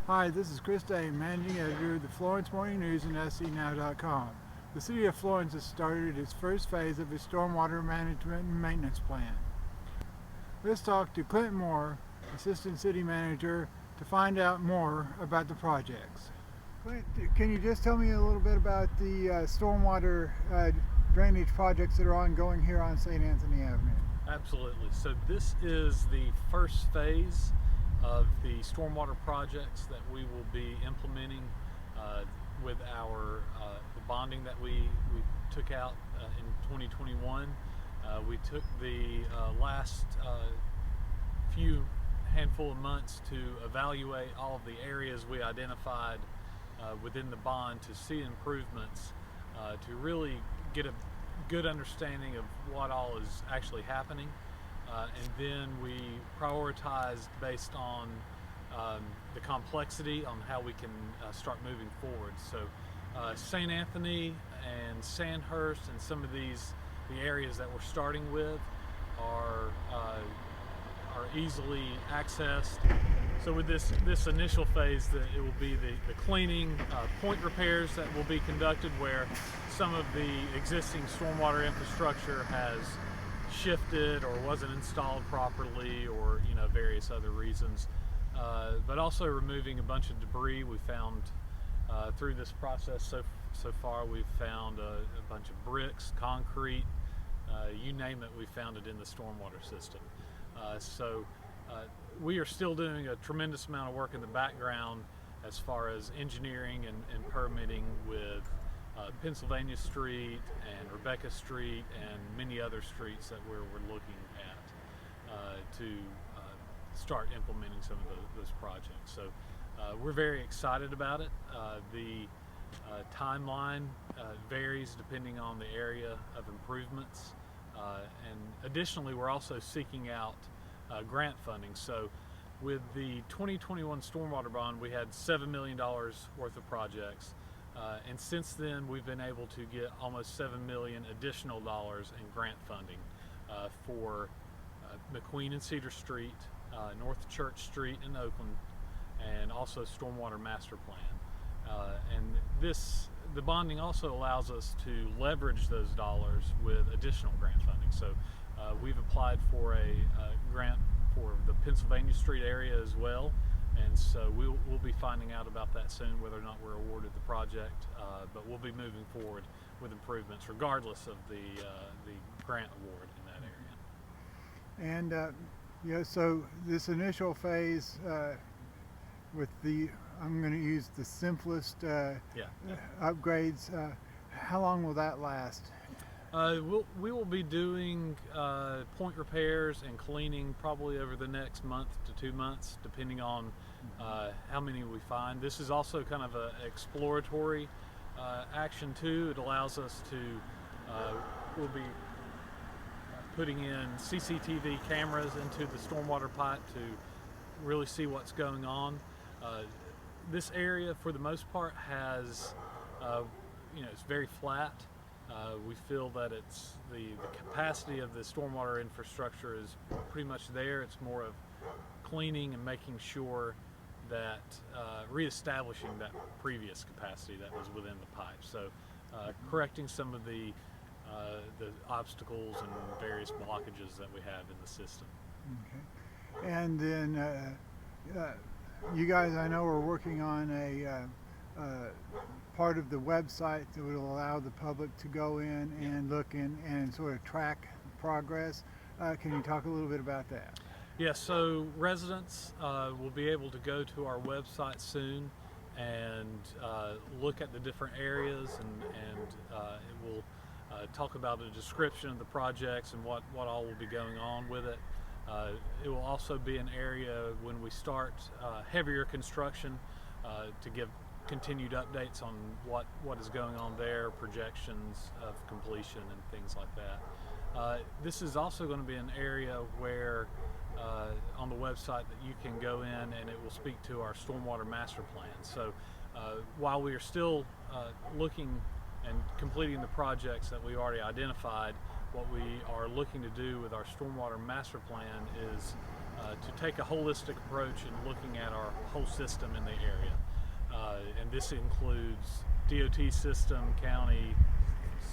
Hi, this is Chris Day, Managing Editor of the Florence Morning News and scnow.com. The City of Florence has started its first phase of its stormwater management and maintenance plan. Let's talk to Clint, Assistant City Manager, to find out more about the projects. Clint, can you just tell me a little bit about the stormwater drainage projects that are ongoing here on St. Anthony Avenue? Absolutely. So this is the first phase of the stormwater projects that we will be implementing with our the bonding that we took out in 2021. We took the last few handful of months to evaluate all of the areas we identified within the bond to see improvements, to really get a good understanding of what all is actually happening. And then we prioritized based on the complexity on how we can start moving forward. So St. Anthony and Sandhurst and some of the areas that we're starting with are easily accessed. So with this initial phase, it will be the cleaning, point repairs that will be conducted where some of the existing stormwater infrastructure has shifted or wasn't installed properly, or various other reasons, but also removing a bunch of debris we found through this process. So far we've found a bunch of bricks, concrete, you name it, we found it in the stormwater system. So we are still doing a tremendous amount of work in the background as far as engineering and permitting with Pennsylvania Street and Rebecca Street and many other streets that we're looking at to start implementing some of those projects. So we're very excited about it. The timeline varies depending on the area of improvements, and additionally we're also seeking out grant funding. So with the 2021 stormwater bond, we had $7 million worth of projects. And since then, we've been able to get almost $7 million additional dollars in grant funding for McQueen and Cedar Street, North Church Street in Oakland, and also Stormwater Master Plan. And the bonding also allows us to leverage those dollars with additional grant funding. So we've applied for a grant for the Pennsylvania Street area as well. And so we'll be finding out about that soon, whether or not we're awarded the project, but we'll be moving forward with improvements regardless of the grant award in that area. And so this initial phase with I'm going to use the simplest upgrades, how long will that last? We will be doing point repairs and cleaning probably over the next month to 2 months, depending on how many we find. This is also kind of an exploratory action too. It allows us to, we'll be putting in CCTV cameras into the stormwater pipe to really see what's going on. This area, for the most part, has, it's very flat. We feel that it's the capacity of the stormwater infrastructure is pretty much there. It's more of cleaning and making sure that reestablishing that previous capacity that was within the pipe. So correcting some of the obstacles and various blockages that we have in the system. Okay. And then you guys, I know, are working on a part of the website that would allow the public to go in and look and sort of track progress. Can you talk a little bit about that? Yes, so residents will be able to go to our website soon and look at the different areas, and it will talk about a description of the projects and what all will be going on with it. It will also be an area when we start heavier construction to give continued updates on what is going on there, projections of completion and things like that. This is also going to be an area where on the website that you can go in and it will speak to our stormwater master plan. So while we are still looking and completing the projects that we already identified, what we are looking to do with our stormwater master plan is to take a holistic approach in looking at our whole system in the area. And this includes DOT system, county,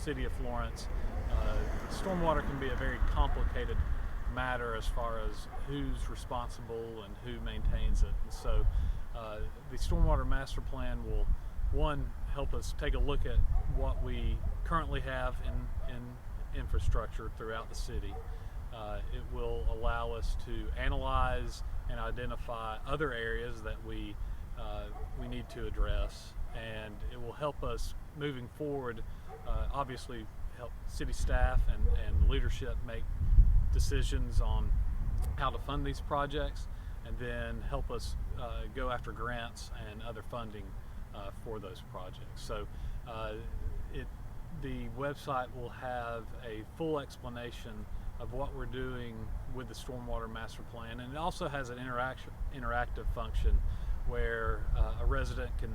city of Florence. Stormwater can be a very complicated matter as far as who's responsible and who maintains it. And so the Stormwater Master Plan will, one, help us take a look at what we currently have in infrastructure throughout the city. It will allow us to analyze and identify other areas that we need to address, and it will help us moving forward, obviously help city staff and leadership make decisions on how to fund these projects, and then help us go after grants and other funding for those projects. So the website will have a full explanation of what we're doing with the Stormwater Master Plan, and it also has an interactive function where a resident can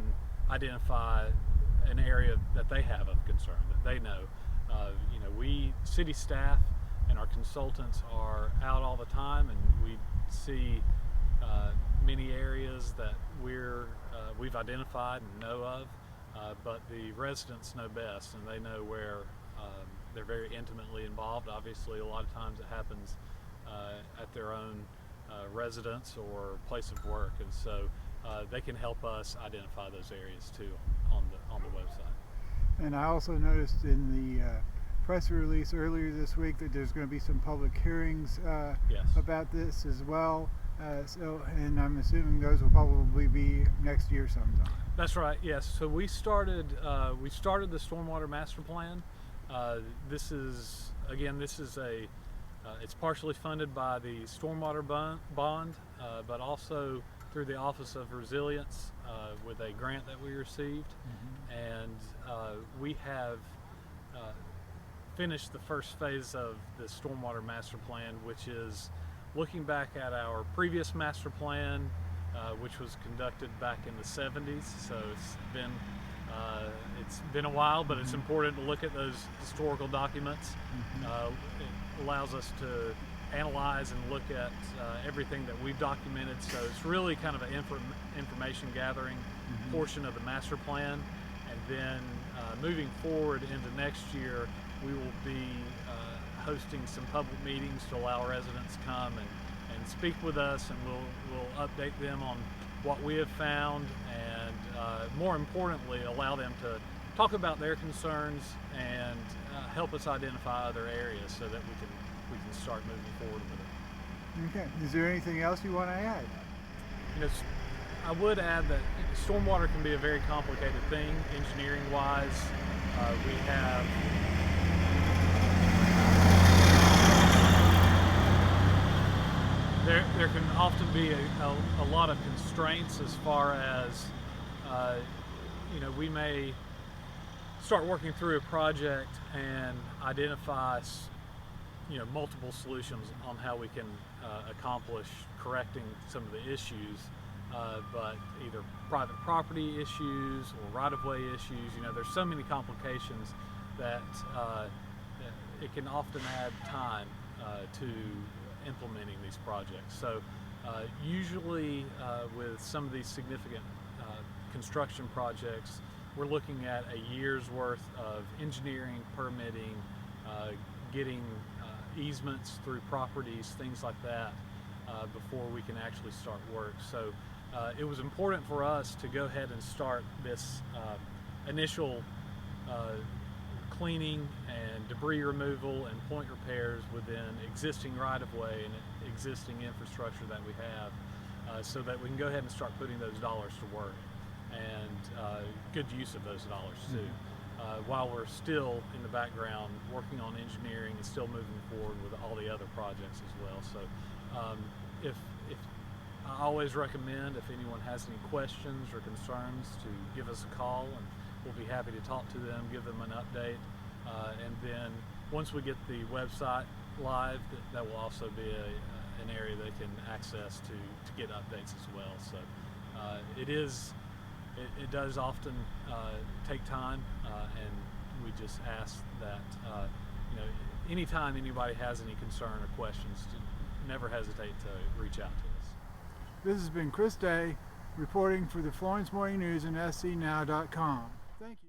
identify an area that they have of concern, that they know. We city staff and our consultants are out all the time, and we see many areas that we've identified and know of, but the residents know best, and they know where they're very intimately involved. Obviously, a lot of times it happens at their own residence or place of work, and so they can help us identify those areas too on the website. And I also noticed in the press release earlier this week that there's going to be some public hearings Yes. about this as well. And I'm assuming those will probably be next year sometime. That's right. Yes. So we started the Stormwater Master Plan. This is it's partially funded by the Stormwater Bond, but also through the Office of Resilience with a grant that we received. And we have finished the first phase of the Stormwater Master Plan, which is looking back at our previous master plan, which was conducted back in the 70s. So it's been a while, but it's important to look at those historical documents. It allows us to analyze and look at everything that we've documented. So it's really kind of an information gathering portion of the master plan. And then moving forward into next year, we will be hosting some public meetings to allow residents to come and speak with us, and we'll update them on what we have found, and more importantly, allow them to talk about their concerns and help us identify other areas so that we can start moving forward with it. Okay. Is there anything else you want to add? I would add that stormwater can be a very complicated thing, engineering-wise. We have there can often be a lot of constraints as far as we may start working through a project and identify multiple solutions on how we can accomplish correcting some of the issues, but either private property issues or right-of-way issues. There's so many complications that it can often add time to implementing these projects. So usually with some of these significant construction projects, we're looking at a year's worth of engineering, permitting, getting easements through properties, things like that, before we can actually start work. So it was important for us to go ahead and start this initial cleaning and debris removal and point repairs within existing right-of-way and existing infrastructure that we have, so that we can go ahead and start putting those dollars to work, and good use of those dollars too, while we're still in the background working on engineering and still moving forward with all the other projects as well. So if I always recommend, if anyone has any questions or concerns, to give us a call, and we'll be happy to talk to them, give them an update, and then once we get the website live, that will also be an area they can access to get updates as well. So it does often take time, and we just ask that anytime anybody has any concern or questions, to never hesitate to reach out to us. This has been Chris Day reporting for the Florence Morning News and scnow.com. Thank you.